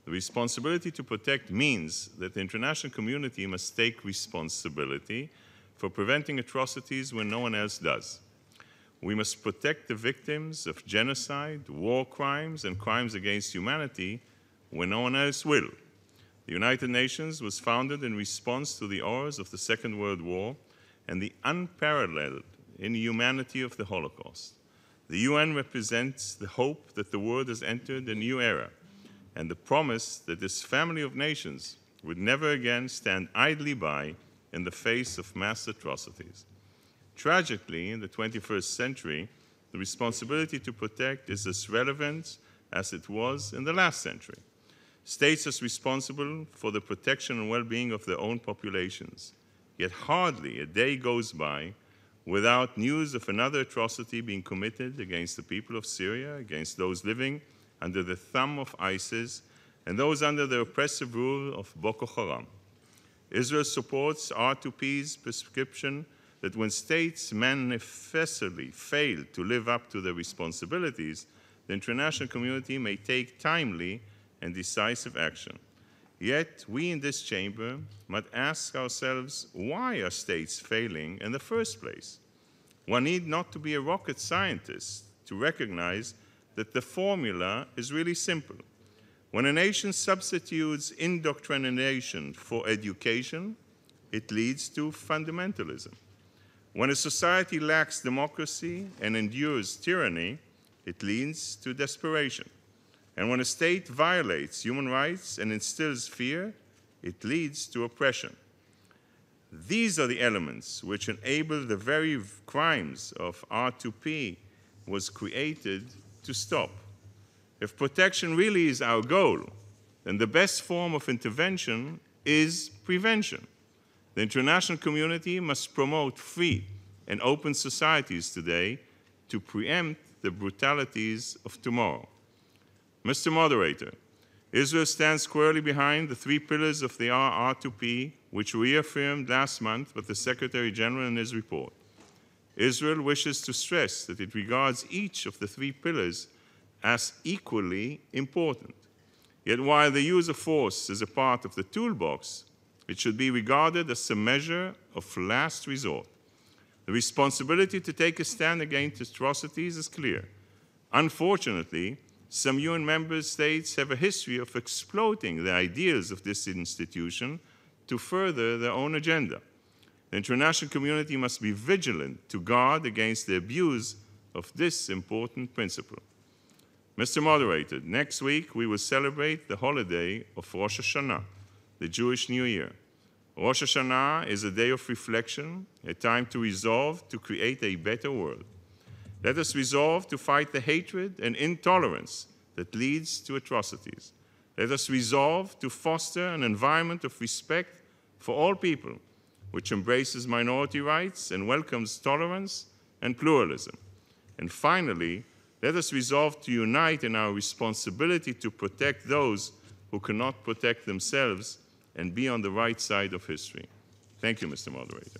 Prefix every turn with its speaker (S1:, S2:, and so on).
S1: The responsibility to protect means that the international community must take responsibility for preventing atrocities when no one else does. We must protect the victims of genocide, war crimes, and crimes against humanity when no one else will. The United Nations was founded in response to the horrors of the Second World War and the unparalleled inhumanity of the Holocaust. The UN represents the hope that the world has entered a new era and the promise that this family of nations would never again stand idly by in the face of mass atrocities. Tragically, in the 21st century, the responsibility to protect is as relevant as it was in the last century. States are responsible for the protection and well-being of their own populations, yet hardly a day goes by without news of another atrocity being committed against the people of Syria, against those living under the thumb of ISIS, and those under the oppressive rule of Boko Haram. Israel supports R2P's prescription that when states manifestly fail to live up to their responsibilities, the international community may take timely and decisive action. Yet, we in this chamber must ask ourselves, why are states failing in the first place? One need not to be a rocket scientist to recognize that the formula is really simple. When a nation substitutes indoctrination for education, it leads to fundamentalism. When a society lacks democracy and endures tyranny, it leads to desperation. And when a state violates human rights and instills fear, it leads to oppression. These are the elements which enable the very crimes of R2P was created to stop. If protection really is our goal, then the best form of intervention is prevention. The international community must promote free and open societies today to preempt the brutalities of tomorrow. Mr. Moderator, Israel stands squarely behind the three pillars of the R2P, which reaffirmed last month by the Secretary General in his report. Israel wishes to stress that it regards each of the three pillars as equally important. Yet while the use of force is a part of the toolbox, it should be regarded as a measure of last resort. The responsibility to take a stand against atrocities is clear. Unfortunately, some UN member states have a history of exploiting the ideals of this institution to further their own agenda. The international community must be vigilant to guard against the abuse of this important principle. Mr. Moderator, next week we will celebrate the holiday of Rosh Hashanah, the Jewish New Year. Rosh Hashanah is a day of reflection, a time to resolve to create a better world. Let us resolve to fight the hatred and intolerance that leads to atrocities. Let us resolve to foster an environment of respect for all people, which embraces minority rights and welcomes tolerance and pluralism. And finally, let us resolve to unite in our responsibility to protect those who cannot protect themselves and be on the right side of history. Thank you, Mr. Moderator.